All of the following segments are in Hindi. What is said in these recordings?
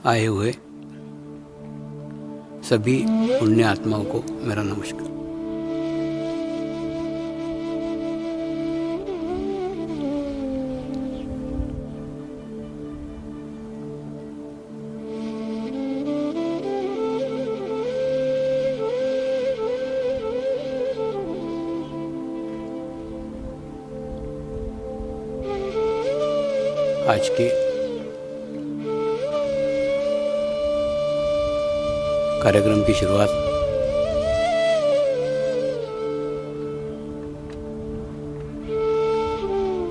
आए हुए सभी पुण्य आत्माओं को मेरा नमस्कार। आज के कार्यक्रम की शुरुआत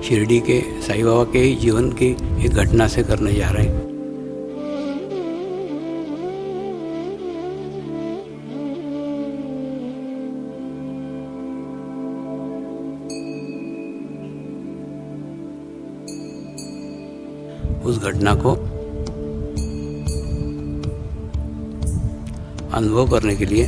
शिरडी के साईं बाबा के ही जीवन की एक घटना से करने जा रहे हैं। उस घटना को अनुभव करने के लिए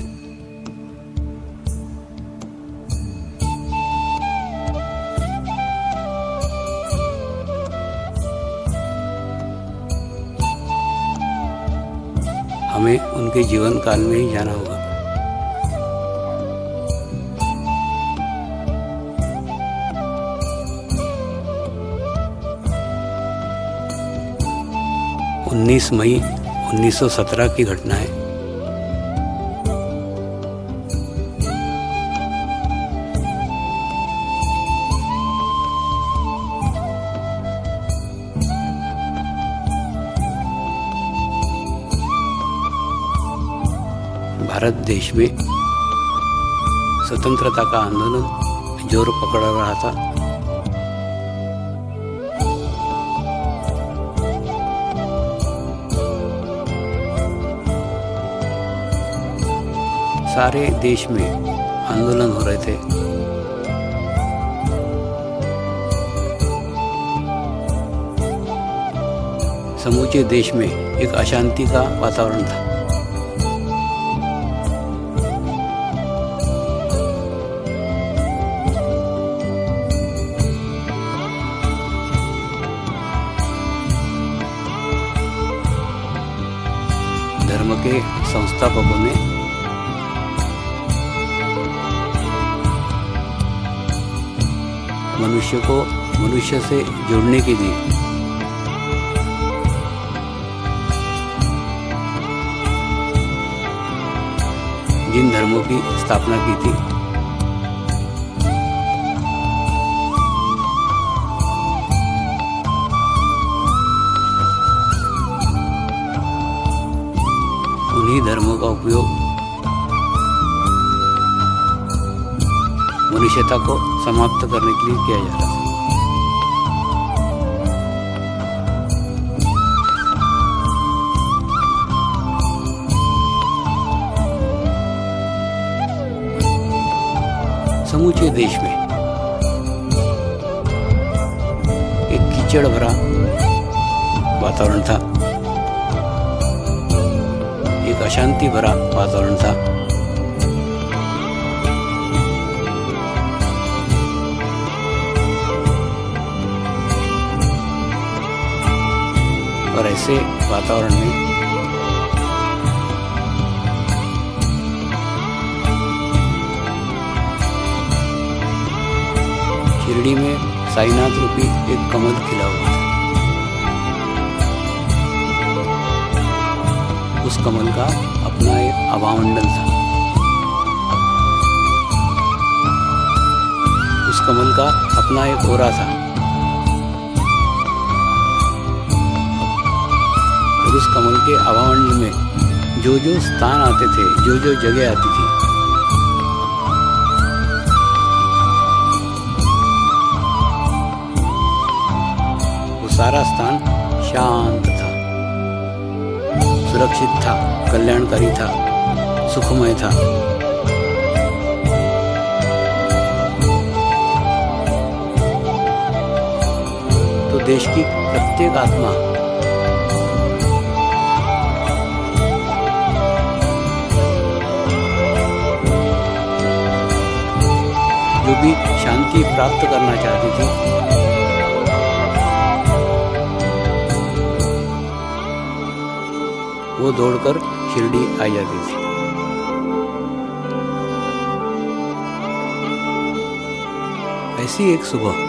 हमें उनके जीवन काल में ही जाना होगा। उन्नीस मई 1917 की घटना है। भारत देश में स्वतंत्रता का आंदोलन जोर पकड़ रहा था। सारे देश में आंदोलन हो रहे थे। समूचे देश में एक अशांति का वातावरण था। धर्म के संस्थापकों ने मनुष्य को मनुष्य से जोड़ने के लिए जिन धर्मों की स्थापना की थी, उन्हीं धर्मों का उपयोग मनुष्यता को समाप्त करने के लिए किया जा रहा है। समूचे देश में एक कीचड़ भरा वातावरण था, एक अशांति भरा वातावरण था। और ऐसे वातावरण में शिरडी में साईनाथ रूपी एक कमल खिला हुआ था। उस कमल का अपना एक आभामंडल था। उस कमल का अपना एक ओरा था। और उस कमल के आभामंडल में जो जो स्थान आते थे, जो जो जगह आती थी, वो सारा स्थान शांत था, सुरक्षित था, कल्याणकारी था, सुखमय था। तो देश की प्रत्येक आत्मा जो भी शांति प्राप्त करना चाहती थी, वो दौड़कर शिरडी आ जाती थी। ऐसी एक सुबह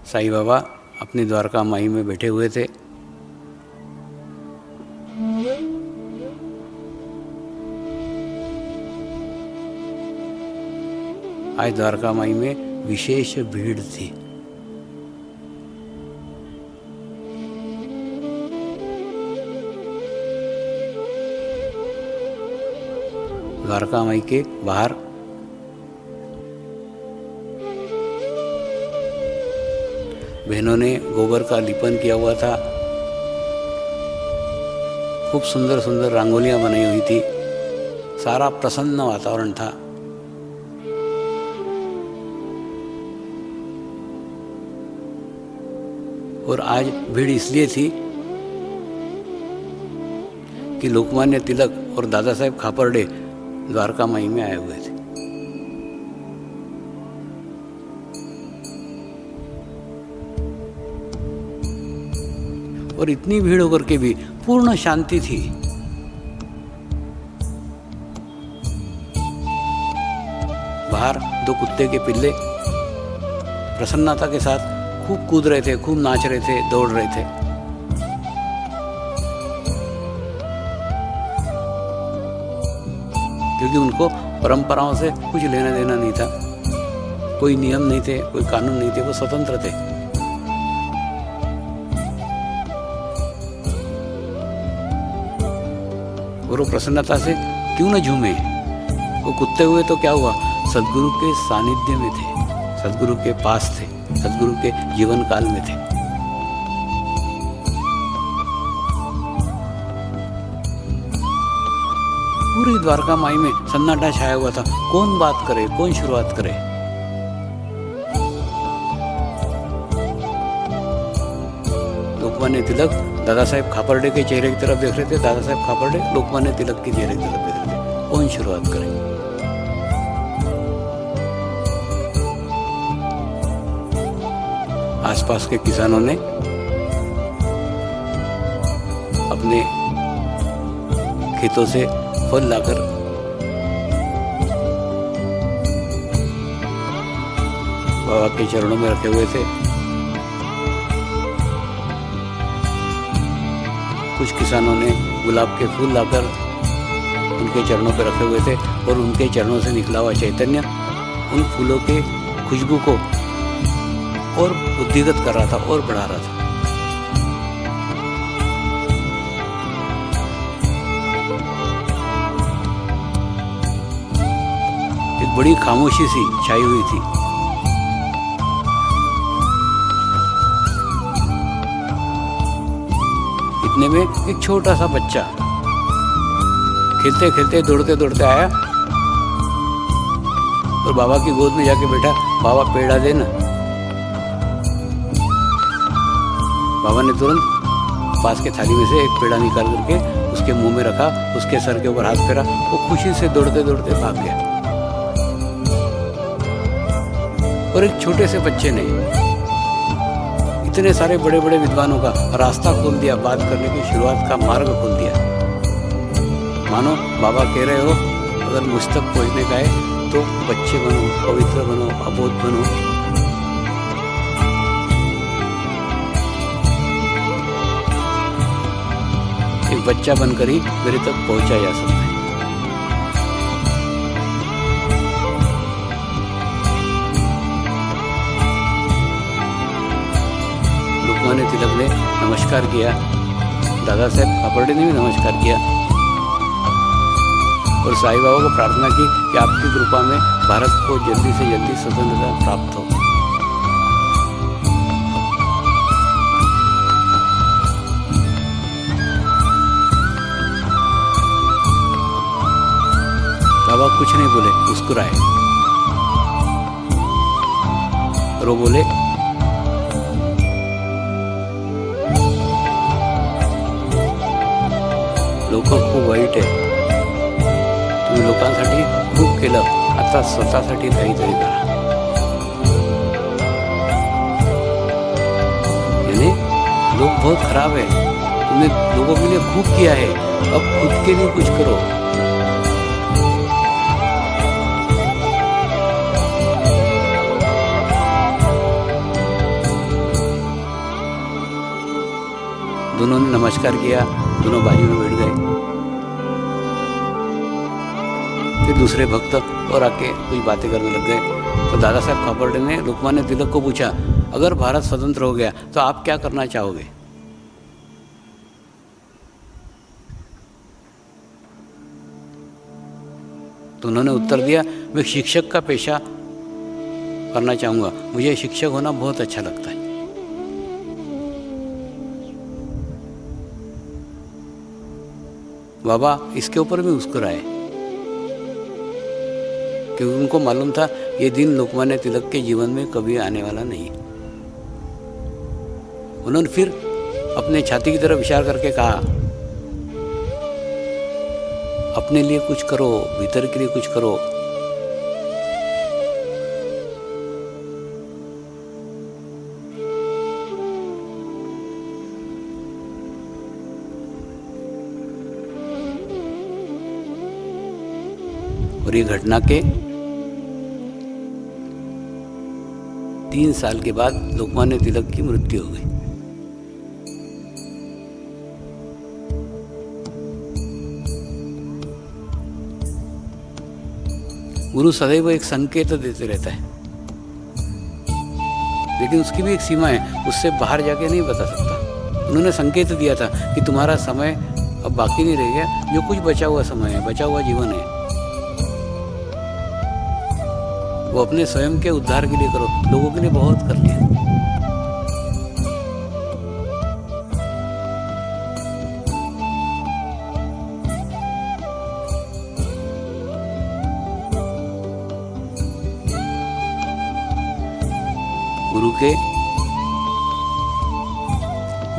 साईं बाबा अपनी द्वारका माई में बैठे हुए थे। आज द्वारका माई में विशेष भीड़ थी। द्वारका माई के बाहर बहनों ने गोबर का लिपन किया हुआ था। खूब सुंदर सुंदर रंगोलियां बनाई हुई थी। सारा प्रसन्न वातावरण था। और आज भीड़ इसलिए थी कि लोकमान्य तिलक और दादा साहेब खापर्डे द्वारका माई में आए हुए थे। और इतनी भीड़ होकर के भी पूर्ण शांति थी। बाहर दो कुत्ते के पिल्ले प्रसन्नता के साथ खूब कूद रहे थे, खूब नाच रहे थे, दौड़ रहे थे। क्योंकि उनको परंपराओं से कुछ लेना देना नहीं था। कोई नियम नहीं थे, कोई कानून नहीं थे, वो स्वतंत्र थे। और वो प्रसन्नता से क्यों न झूमे। वो कुत्ते हुए तो क्या हुआ, सदगुरु के सानिध्य में थे, सदगुरु के पास थे, सदगुरु के जीवन काल में थे। पूरी द्वारका माई में सन्नाटा छाया हुआ था। कौन बात करे, कौन शुरुआत करे। लोकमान्य तिलक दादा साहेब खापर्डे के चेहरे की तरफ देख रहे थे। दादा साहेब खापर्डे लोकमान्य तिलक के चेहरे की तरफ देख रहे थे। कौन शुरुआत करे। आसपास के किसानों ने अपने खेतों से फल लाकर बाबा के चरणों में रखे हुए थे। कुछ किसानों ने गुलाब के फूल लाकर उनके चरणों पर रखे हुए थे और उनके चरणों से निकला हुआ चैतन्य उन फूलों के खुशबू को और उद्दीगत कर रहा था और बढ़ा रहा था। एक बड़ी खामोशी सी छाई हुई थी। इतने में एक छोटा सा बच्चा खेलते खेलते दौड़ते दौड़ते आया और बाबा की गोद में जाके बैठा। बाबा पेड़ा देना। बाबा ने तुरंत पास के थाली में से एक पेड़ा निकाल करके उसके मुंह में रखा, उसके सर के ऊपर हाथ फेरा। वो खुशी से दौड़ते दौड़ते भाग गया। और एक छोटे से बच्चे ने इतने सारे बड़े बड़े विद्वानों का रास्ता खोल दिया, बात करने की शुरुआत का मार्ग खोल दिया। मानो बाबा कह रहे हो अगर मुझ तक पहुंचने का है तो बच्चे बनो, पवित्र बनो, अबोध बनो। एक बच्चा बनकर ही मेरे तक पहुंचा जा सकता है। लोकमान्य तिलक ने नमस्कार किया, दादा साहेब खापर्डे ने भी नमस्कार किया और साईं बाबा को प्रार्थना की कि आपकी कृपा में भारत को जल्दी से जल्दी स्वतंत्रता प्राप्त हो। बाबा कुछ नहीं बोले, मुस्कुराए और वो बोले लोक खूप वाईट आहे, तुम्ही लोकांसाठी खूप केलं, आता स्वतःसाठी काहीतरी करा। बहुत खराब है, तुमने लोगों के लिए खूब किया है, अब खुद के लिए कुछ करो। दोनों ने नमस्कार किया, दोनों बाजू में बैठ गए। फिर दूसरे भक्त और आके कुछ बातें करने लग गए। तो दादा साहब खापर्डे ने लोकमान्य तिलक को पूछा, अगर भारत स्वतंत्र हो गया तो आप क्या करना चाहोगे? तो उन्होंने उत्तर दिया, मैं शिक्षक का पेशा करना चाहूँगा, मुझे शिक्षक होना बहुत अच्छा लगता है। बाबा इसके ऊपर भी मुस्कुराए, क्योंकि उनको मालूम था ये दिन लोकमान्य तिलक के जीवन में कभी आने वाला नहीं। उन्होंने फिर अपने छाती की तरफ इशारा करके कहा, अपने लिए कुछ करो, भीतर के लिए कुछ करो। और ये घटना के 3 साल के बाद लोकमान्य तिलक की मृत्यु हो गई। गुरु सदैव एक संकेत देते रहता है, लेकिन उसकी भी एक सीमा है, उससे बाहर जाके नहीं बता सकता। उन्होंने संकेत दिया था कि तुम्हारा समय अब बाकी नहीं रह गया, जो कुछ बचा हुआ समय है, बचा हुआ जीवन है, वो अपने स्वयं के उद्धार के लिए करो। लोगों के लिए बहुत कर लिया। गुरु के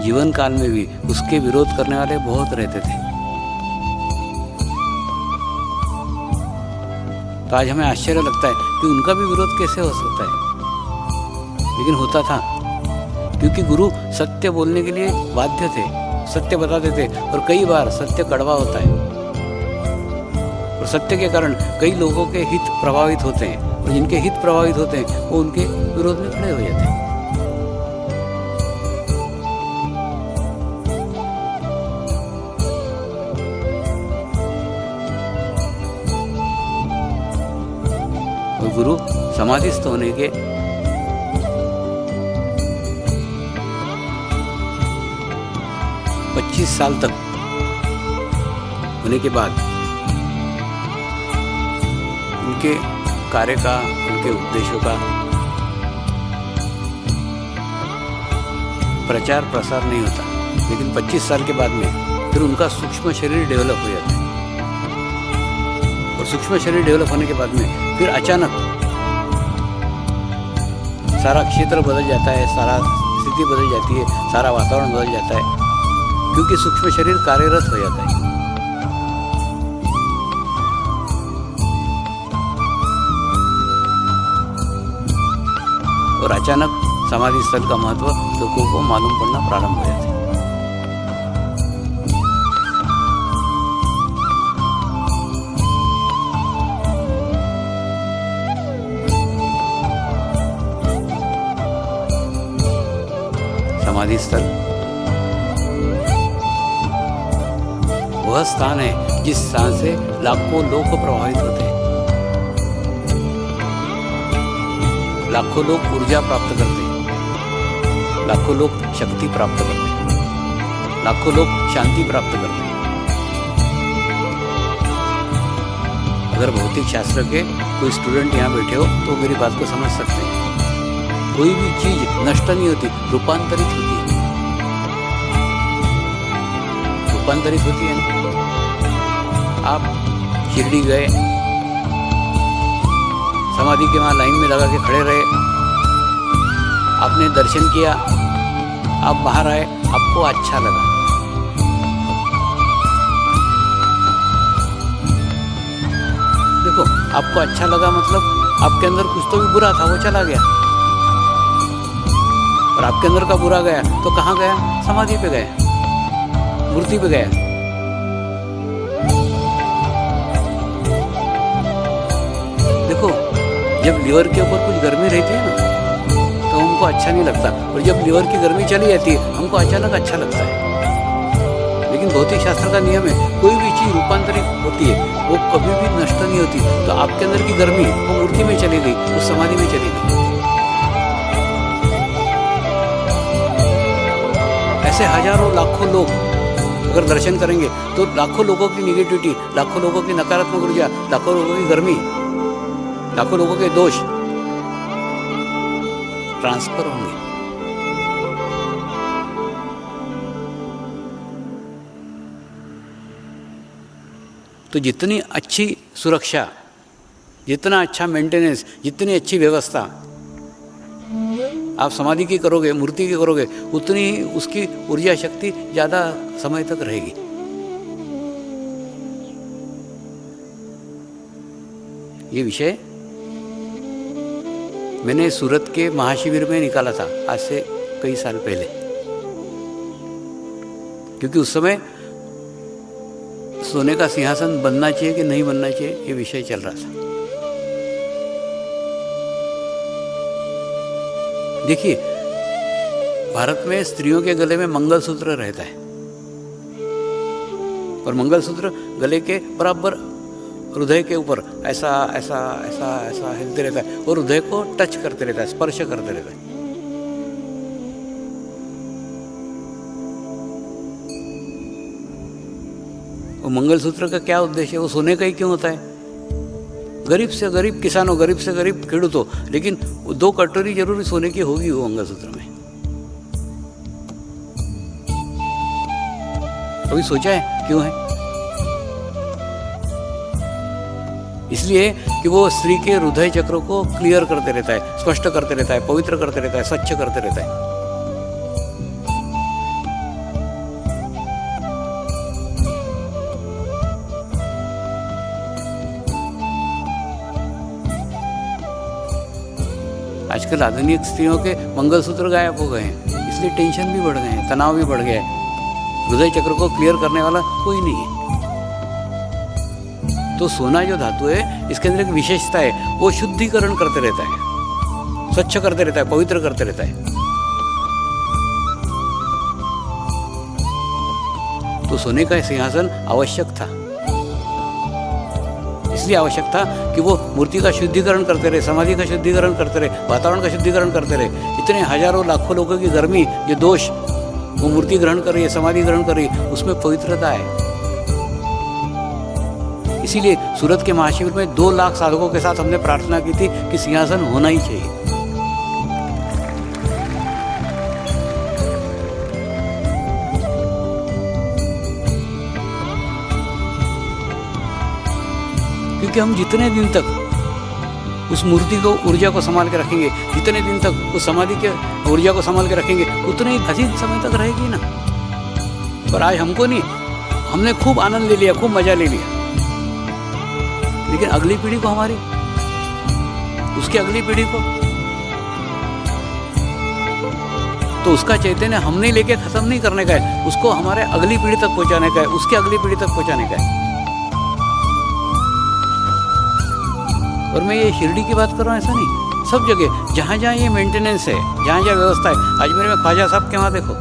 जीवन काल में भी उसके विरोध करने वाले बहुत रहते थे। तो आज हमें आश्चर्य लगता है कि उनका भी विरोध कैसे हो सकता है, लेकिन होता था, क्योंकि गुरु सत्य बोलने के लिए बाध्य थे, सत्य बताते थे। और कई बार सत्य कड़वा होता है, और सत्य के कारण कई लोगों के हित प्रभावित होते हैं, और जिनके हित प्रभावित होते हैं वो उनके विरोध में खड़े हो जाते हैं। और गुरु समाधिस्थ होने के 25 साल तक होने के बाद उनके कार्य का, उनके उपदेशों का प्रचार प्रसार नहीं होता, लेकिन 25 साल के बाद में फिर उनका सूक्ष्म शरीर डेवलप हो जाता है। और सूक्ष्म शरीर डेवलप होने के बाद में फिर अचानक सारा क्षेत्र बदल जाता है, सारा स्थिति बदल जाती है, सारा वातावरण बदल जाता है, क्योंकि सूक्ष्म शरीर कार्यरत हो जाता है। और अचानक समाधि स्थल का महत्व लोगों को मालूम पड़ना प्रारंभ हो जाता है। समाधि स्थल वह स्थान है जिस स्थान से लाखों लोग प्रभावित होते हैं, लाखों लोग ऊर्जा प्राप्त करते हैं, लाखों लोग शक्ति प्राप्त करते हैं, लाखों लोग शांति प्राप्त करते हैं। अगर भौतिक शास्त्र के कोई स्टूडेंट यहाँ बैठे हो तो मेरी बात को समझ सकते हैं। कोई भी चीज नष्ट नहीं होती, रूपांतरित होती है। रूपांतरित होती है ना। आप शिरडी गए, समाधि के वहाँ लाइन में लगा के खड़े रहे, आपने दर्शन किया, आप बाहर आए, आपको अच्छा लगा। देखो, आपको अच्छा लगा मतलब आपके अंदर कुछ तो भी बुरा था, वो चला गया। और आपके अंदर का बुरा गया तो कहाँ गया? समाधि पे गया, मूर्ति पे गया। देखो, जब लीवर के ऊपर कुछ गर्मी रहती है ना तो हमको अच्छा नहीं लगता, और जब लीवर की गर्मी चली जाती है हमको अचानक अच्छा लगता है। लेकिन भौतिक शास्त्र का नियम है, कोई भी चीज रूपांतरित होती है वो कभी भी नष्ट नहीं होती। तो आपके अंदर की गर्मी वो मूर्ति में चली गई, उस समाधि में चली गई। ऐसे हजारों लाखों लोग अगर दर्शन करेंगे तो लाखों लोगों की निगेटिविटी, लाखों लोगों की नकारात्मक ऊर्जा, लाखों लोगों की गर्मी, लाखों लोगों के दोष ट्रांसफर होंगे। तो जितनी अच्छी सुरक्षा, जितना अच्छा मेंटेनेंस, जितनी अच्छी व्यवस्था आप समाधि की करोगे, मूर्ति की करोगे, उतनी ही उसकी ऊर्जा शक्ति ज़्यादा समय तक रहेगी। ये विषय मैंने सूरत के महाशिविर में निकाला था आज से कई साल पहले, क्योंकि उस समय सोने का सिंहासन बनना चाहिए कि नहीं बनना चाहिए ये विषय चल रहा था। देखिए, भारत में स्त्रियों के गले में मंगलसूत्र रहता है और मंगलसूत्र गले के बराबर हृदय के ऊपर ऐसा ऐसा ऐसा ऐसा हिलते रहता है और हृदय को टच करते रहता है, स्पर्श करते रहता है। वो मंगलसूत्र का क्या उद्देश्य है? वो सोने का ही क्यों होता है? गरीब से गरीब किसान हो, गरीब से गरीब खेडूत हो, लेकिन 2 कटोरी जरूर सोने की होगी वो मंगलसूत्र में। कभी सोचा है क्यों है? इसलिए कि वो स्त्री के हृदय चक्र को क्लियर करते रहता है, स्पष्ट करते रहता है, पवित्र करते रहता है, स्वच्छ करते रहता है। आजकल आधुनिक स्त्रियों के मंगलसूत्र गायब हो गए हैं, इसलिए टेंशन भी बढ़ गए हैं, तनाव भी बढ़ गया है। हृदय चक्र को क्लियर करने वाला कोई नहीं है। तो सोना जो धातु है, इसके अंदर एक विशेषता है, वो शुद्धिकरण करते रहता है, स्वच्छ करते रहता है, पवित्र करते रहता है। तो सोने का सिंहासन आवश्यक था, इसलिए आवश्यक था कि वो मूर्ति का शुद्धिकरण करते रहे, समाधि का शुद्धिकरण करते रहे, वातावरण का शुद्धिकरण करते रहे। इतने हजारों लाखों लोगों की गर्मी, जो दोष वो मूर्ति ग्रहण कर रही है, समाधि ग्रहण कर रही है, उसमें पवित्रता है। इसीलिए सूरत के महाशिविर में 2 लाख साधकों के साथ हमने प्रार्थना की थी कि सिंहासन होना ही चाहिए। क्योंकि हम जितने दिन तक उस मूर्ति को, ऊर्जा को संभाल के रखेंगे, जितने दिन तक उस समाधि के ऊर्जा को संभाल के रखेंगे, उतने ही अधिक समय तक रहेगी ना। पर आज हमको नहीं, हमने खूब आनंद ले लिया, खूब मजा ले लिया, लेकिन अगली पीढ़ी को, हमारी उसकी अगली पीढ़ी को, तो उसका चैतन्य हमने लेके खत्म नहीं करने का है, उसको हमारे अगली पीढ़ी तक पहुंचाने का है, उसकी अगली पीढ़ी तक पहुंचाने का है। और मैं ये शिरडी की बात कर रहा हूँ, ऐसा नहीं, सब जगह जहाँ जहाँ ये मेंटेनेंस है, जहाँ जहाँ व्यवस्था है। अजमेर में ख्वाजा साहब के वहाँ देखो,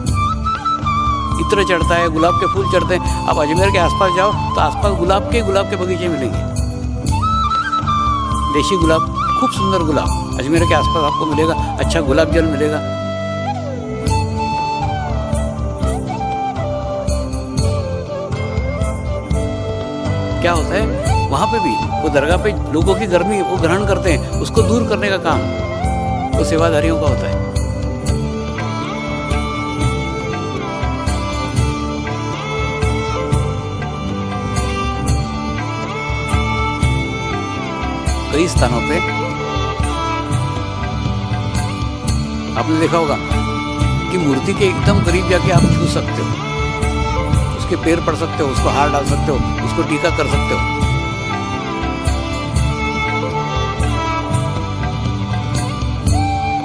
इत्र चढ़ता है, गुलाब के फूल चढ़ते हैं। आप अजमेर के आसपास जाओ तो आसपास गुलाब के बगीचे मिलेंगे, देशी गुलाब, खूब सुंदर गुलाब अजमेर के आसपास आपको मिलेगा। अच्छा गुलाब जल मिलेगा। क्या होता है वहाँ पे भी, वो दरगाह पे लोगों की गर्मी वो ग्रहण करते हैं, उसको दूर करने का काम वो सेवाधारियों का होता है। कई स्थानों पे आपने देखा होगा कि मूर्ति के एकदम करीब जाके आप छू सकते हो, उसके पैर पड़ सकते हो, उसको हार डाल सकते हो, उसको टीका कर सकते हो।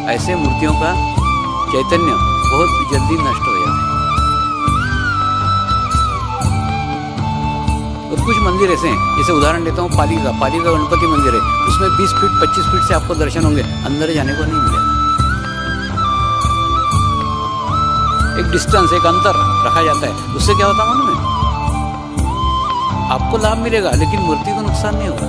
ऐसे मूर्तियों का चैतन्य बहुत जल्दी नष्ट हो जाते हैं। और कुछ मंदिर ऐसे हैं, जैसे उदाहरण लेता हूँ पाली का गणपति मंदिर है, उसमें 20 फीट 25 फीट से आपको दर्शन होंगे, अंदर जाने को नहीं मिलेगा। एक डिस्टेंस, एक अंतर रखा जाता है, उससे क्या होता है मालूम है? आपको लाभ मिलेगा लेकिन मूर्ति को नुकसान नहीं होगा।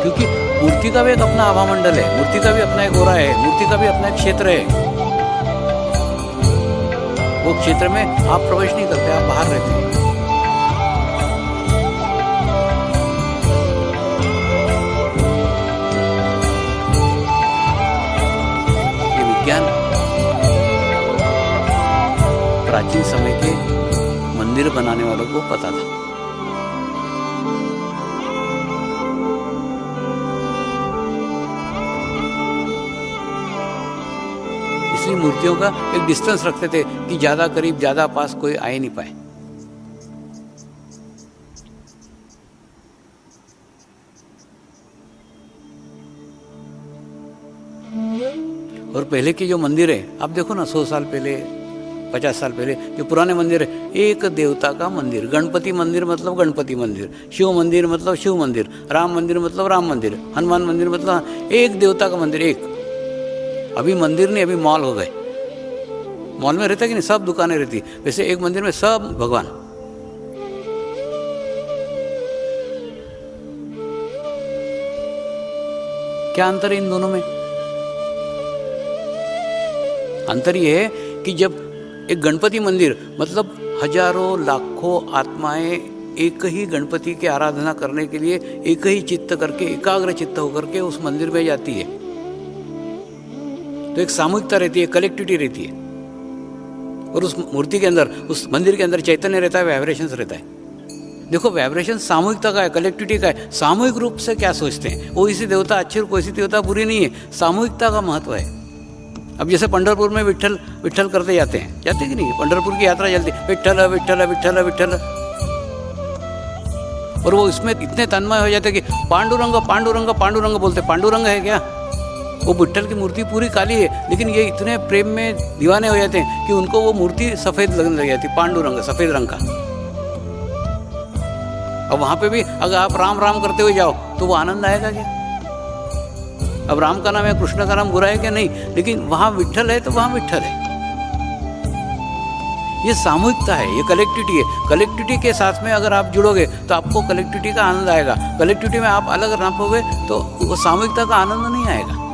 क्योंकि मूर्ति का भी एक अपना आभा मंडल है, मूर्ति का भी अपना एक ओरा है, मूर्ति का भी अपना एक क्षेत्र है। वो क्षेत्र में आप प्रवेश नहीं करते, आप बाहर रहते हैं। ये विज्ञान प्राचीन समय के मंदिर बनाने वालों को पता था। इसलिए मूर्तियों का एक डिस्टेंस रखते थे कि ज्यादा करीब, ज्यादा पास कोई आ ही नहीं पाए। और पहले के जो मंदिर है, आप देखो ना, 100 साल पहले, 50 साल पहले जो पुराने मंदिर है, एक देवता का मंदिर, गणपति मंदिर मतलब गणपति मंदिर, शिव मंदिर मतलब शिव मंदिर, राम मंदिर मतलब राम मंदिर, हनुमान मंदिर मतलब एक देवता का मंदिर, एक। अभी मंदिर नहीं, अभी मॉल हो गए। मॉल में रहता कि नहीं, सब दुकानें रहती, वैसे एक मंदिर में सब भगवान। क्या अंतर है इन दोनों में? अंतर ये है कि जब एक गणपति मंदिर मतलब हजारों लाखों आत्माएं एक ही गणपति की आराधना करने के लिए एक ही चित्त करके, एकाग्र चित्त होकर के उस मंदिर में जाती है, तो एक सामूहिकता रहती है, कलेक्टिविटी रहती है। और उस मूर्ति के अंदर, उस मंदिर के अंदर चैतन्य रहता है, वाइब्रेशंस रहता है। देखो, वाइब्रेशन सामूहिकता का है, कलेक्टिविटी का है। सामूहिक रूप से क्या सोचते हैं, वो इसी देवता अच्छी और कोई सी देवता बुरी नहीं है, सामूहिकता का महत्व है। अब जैसे पंढरपुर में विठल विठल करते जाते हैं, जाते कि नहीं? पंढरपुर की यात्रा चलती, विठल विठल विठल विठल, और वो इसमें इतने तन्मय हो जाते कि पांडुरंग पांडुरंग पांडुरंग बोलते। पांडुरंग है क्या? वो विठल की मूर्ति पूरी काली है, लेकिन ये इतने प्रेम में दीवाने हो जाते हैं कि उनको वो मूर्ति सफेद लगने लग जाती, पांडुरंग, सफेद रंग का। अब वहां पे भी अगर आप राम राम करते हुए जाओ तो वो आनंद आएगा क्या? अब राम का नाम है, कृष्ण का नाम बुरा है क्या? नहीं, लेकिन वहां विठल है तो वहां विठल है। ये सामूहिकता है, ये कलेक्टिविटी है। कलेक्टिविटी के साथ में अगर आप जुड़ोगे तो आपको कलेक्टिविटी का आनंद आएगा। कलेक्टिविटी में आप अलग नापोगे तो वो सामूहिकता का आनंद नहीं आएगा।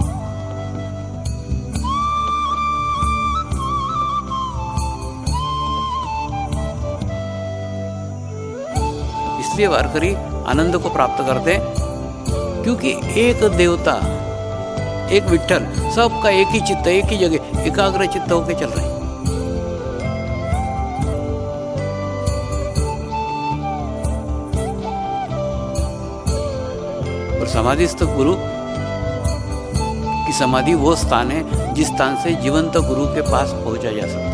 इसलिए वारकरी आनंद को प्राप्त करते हैं, क्योंकि एक देवता, एक विठल, सबका एक ही चित्त, एक ही जगह एकाग्र चित्त होकर चल रहे हैं। और समाधिस्थ गुरु की समाधि वो स्थान है जिस स्थान से जीवंत गुरु के पास पहुंचा जा सकता है।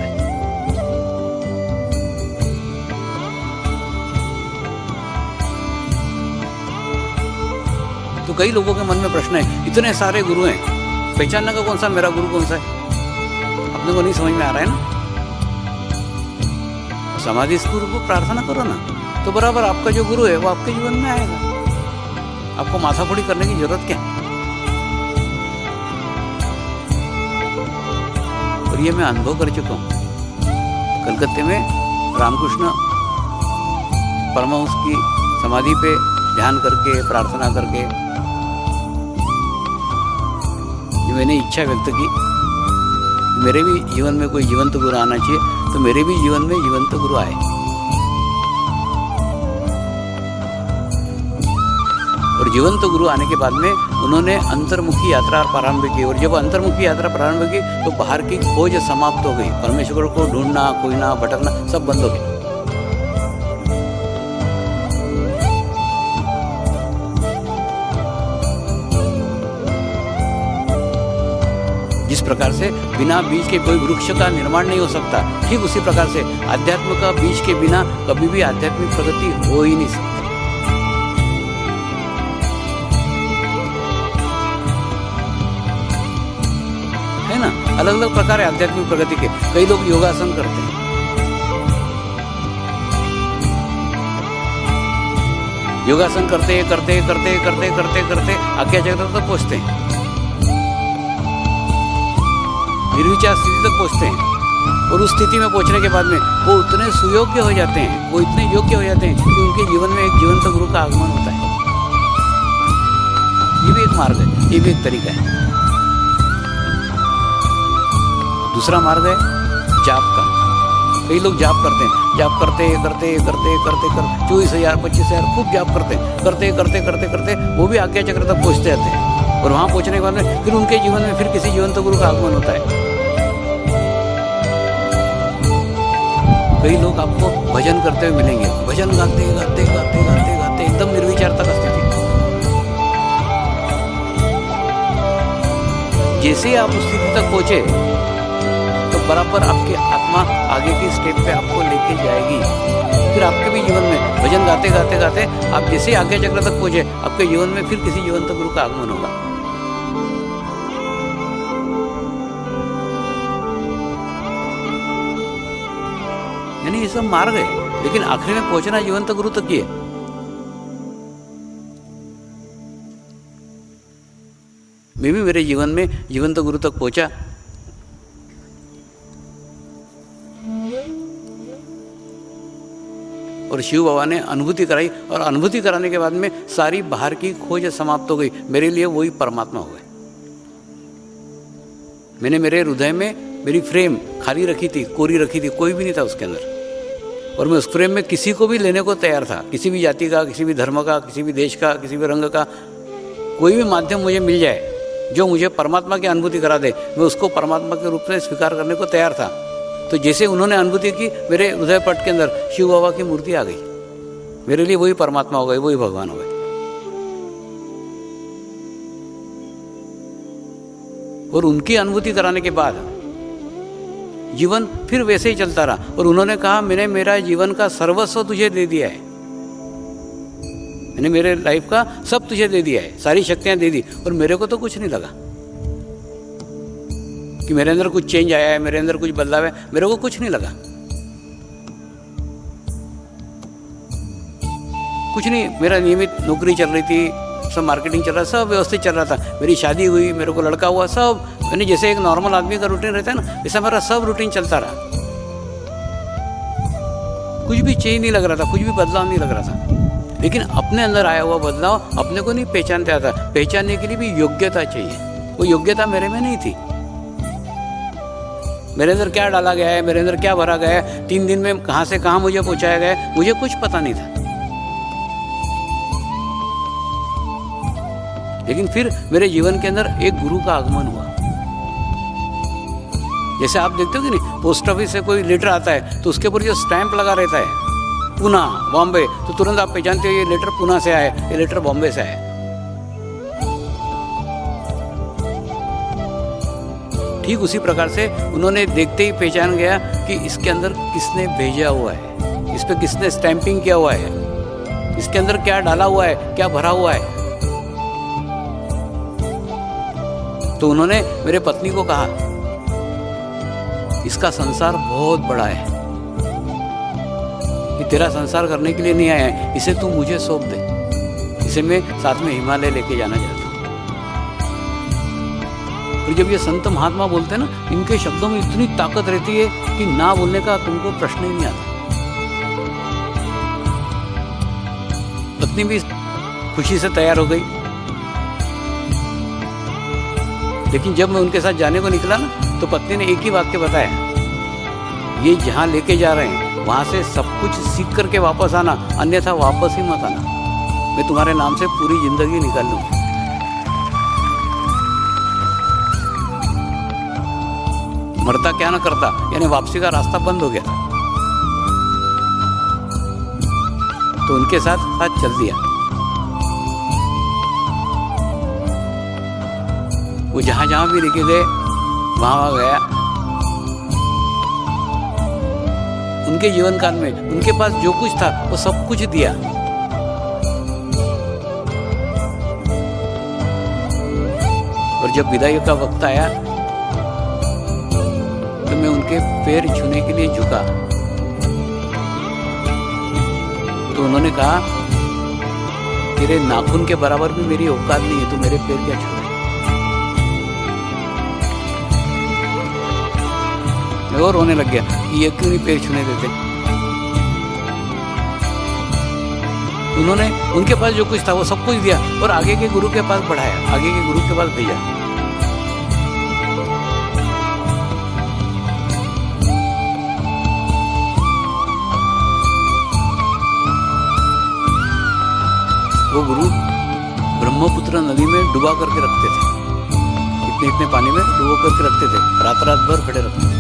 तो कई लोगों के मन में प्रश्न है, इतने सारे गुरु हैं, पहचानने का कौन सा मेरा गुरु कौन सा है? अपने को नहीं समझ में आ रहा है ना। समाधिस्थ गुरु को प्रार्थना करो ना, तो बराबर आपका जो गुरु है वो आपके जीवन में आएगा। आपको माथाफोड़ी करने की जरूरत क्या? और ये मैं अनुभव कर चुका हूँ। कलकत्ते में रामकृष्ण परमहंस की समाधि पे ध्यान करके, प्रार्थना करके मैंने इच्छा व्यक्त की, मेरे भी जीवन में कोई जीवंत गुरु आना चाहिए, तो मेरे भी जीवन में जीवंत गुरु आए। और जीवंत गुरु आने के बाद में उन्होंने अंतर्मुखी यात्रा प्रारंभ की, और जब अंतर्मुखी यात्रा प्रारंभ की तो बाहर की खोज समाप्त हो गई। परमेश्वर को ढूंढना, खोजना, भटकना सब बंद हो गया। जिस प्रकार से बिना बीज के कोई वृक्ष का निर्माण नहीं हो सकता, ठीक उसी प्रकार से अध्यात्म का बीज के बिना कभी भी आध्यात्मिक प्रगति हो ही नहीं सकती। अलग अलग प्रकार है आध्यात्मिक प्रगति के। कई लोग योगासन करते हैं, योगासन करते आज्ञा चक्र तक पहुँचते हैं, निर्विचार स्थिति तक पहुँचते हैं। और उस स्थिति में पहुँचने के बाद में वो उतने सुयोग्य हो जाते हैं, वो इतने योग्य हो जाते हैं कि उनके जीवन में एक जीवंत गुरु का आगमन होता है। ये भी एक मार्ग है, ये भी एक तरीका है। दूसरा मार्ग है जाप का। कई लोग जाप करते हैं, जाप करते 24,000 25,000 खूब जाप करते वो भी आज्ञा चक्र तक पहुँचते रहते हैं। और वहाँ पहुँचने के बाद में फिर उनके जीवन में फिर किसी जीवंत गुरु का आगमन होता है। कई लोग आपको भजन करते हुए मिलेंगे, भजन गाते एकदम निर्विचारता का स्थिति। जैसे आप उस स्थिति तक पहुंचे तो बराबर आपकी आत्मा आगे की स्टेप पे आपको लेके जाएगी। फिर आपके भी जीवन में भजन गाते आप जैसे आज्ञा चक्र तक पहुंचे, आपके जीवन में फिर किसी जीवंत गुरु का आगमन होगा। यानी ये सब मार्ग है, लेकिन आखिरी में पहुंचना जीवंत गुरु तक ही है। मैं भी मेरे जीवन में जीवंत गुरु तक पहुंचा। और शिव बाबा ने अनुभूति कराई, और अनुभूति कराने के बाद में सारी बाहर की खोज समाप्त हो गई। मेरे लिए वही परमात्मा हो गए। मैंने मेरे हृदय में मेरी फ्रेम खाली रखी थी, कोरी रखी थी, कोई भी नहीं था उसके अंदर। और मैं उस फ्रेम में किसी को भी लेने को तैयार था, किसी भी जाति का, किसी भी धर्म का, किसी भी देश का, किसी भी रंग का। कोई भी माध्यम मुझे मिल जाए जो मुझे परमात्मा की अनुभूति करा दे, मैं उसको परमात्मा के रूप में स्वीकार करने को तैयार था। तो जैसे उन्होंने अनुभूति की, मेरे हृदय पट के अंदर शिव बाबा की मूर्ति आ गई। मेरे लिए वही परमात्मा हो गए, वही भगवान हो गए। और उनकी अनुभूति कराने के बाद जीवन फिर वैसे ही चलता रहा। और उन्होंने कहा, मैंने मेरा जीवन का सर्वस्व तुझे दे दिया है, मैंने मेरे लाइफ का सब तुझे दे दिया है, सारी शक्तियां दे दी। और मेरे को तो कुछ नहीं लगा कि मेरे अंदर कुछ चेंज आया है, मेरे अंदर कुछ बदलाव है। मेरे को कुछ नहीं लगा, कुछ नहीं। मेरा नियमित नौकरी चल रही थी, सब मार्केटिंग चल रहा, सब व्यवस्थित चल रहा था। मेरी शादी हुई, मेरे को लड़का हुआ, सब मैंने जैसे एक नॉर्मल आदमी का रूटीन रहता है ना, वैसा मेरा सब रूटीन चलता रहा। कुछ भी चेंज नहीं लग रहा था, कुछ भी बदलाव नहीं लग रहा था। लेकिन अपने अंदर आया हुआ बदलाव अपने को नहीं पहचानते आता। पहचानने के लिए भी योग्यता चाहिए, वो योग्यता मेरे में नहीं थी। मेरे अंदर क्या डाला गया है, मेरे अंदर क्या भरा गया है, 3 दिन में कहाँ से कहाँ मुझे पहुँचाया गया है, मुझे कुछ पता नहीं था। लेकिन फिर मेरे जीवन के अंदर एक गुरु का आगमन हुआ। जैसे आप देखते हो कि नहीं, पोस्ट ऑफिस से कोई लेटर आता है तो उसके ऊपर जो स्टैंप लगा रहता है, पुणे, बॉम्बे, तो तुरंत आप पहचानते हो ये लेटर पुणे से आया है, ये लेटर बॉम्बे से आया है। ठीक उसी प्रकार से उन्होंने देखते ही पहचान गया कि इसके अंदर किसने भेजा हुआ है, इस पे किसने स्टैंपिंग किया हुआ है, इसके अंदर क्या डाला हुआ है, क्या भरा हुआ है। तो उन्होंने मेरे पत्नी को कहा, इसका संसार बहुत बड़ा है, ये तेरा संसार करने के लिए नहीं आया है, इसे तू मुझे सौंप दे, इसे मैं साथ में हिमालय लेके जाना चाहता हूँ। और जब ये संत महात्मा बोलते हैं ना, इनके शब्दों में इतनी ताकत रहती है कि ना बोलने का तुमको प्रश्न ही नहीं आता। पत्नी भी खुशी से तैयार हो गई। लेकिन जब मैं उनके साथ जाने को निकला ना, तो पत्नी ने एक ही वाक्य बताया, ये जहाँ लेके जा रहे हैं वहाँ से सब कुछ सीख करके वापस आना, अन्यथा वापस ही मत आना। मैं तुम्हारे नाम से पूरी जिंदगी निकाल लूँगी। मरता क्या ना करता, यानी वापसी का रास्ता बंद हो गया। तो उनके साथ साथ चल दिया। वो जहाँ जहाँ भी लेके गए वहाँ गया। उनके जीवन काल में उनके पास जो कुछ था वो सब कुछ दिया। और जब विदाई का वक्त आया उनके पैर छूने के लिए झुका तो उन्होंने कहा, तेरे नाखून के बराबर भी मेरी औकात नहीं है, तू मेरे पैर क्या छू रहा है। और रोने लग गया कि ये क्यों नहीं पैर छूने देते। उन्होंने उनके पास जो कुछ था वो सब कुछ दिया और आगे के गुरु के पास बढ़ाया, आगे के गुरु के पास भेजा। वो गुरु ब्रह्मपुत्र नदी में डुबा करके रखते थे, इतने इतने पानी में डुबो करके रखते थे, रात रात भर खड़े रखते थे।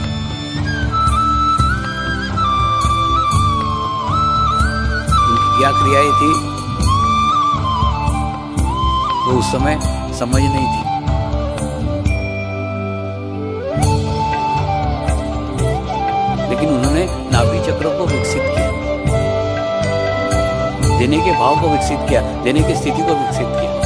उनकी क्या क्रियाएं थी वो उस समय समझ नहीं थी। लेकिन उन्होंने नाभि चक्र को विकसित किया, देने के भाव को विकसित किया, देने की स्थिति को विकसित किया।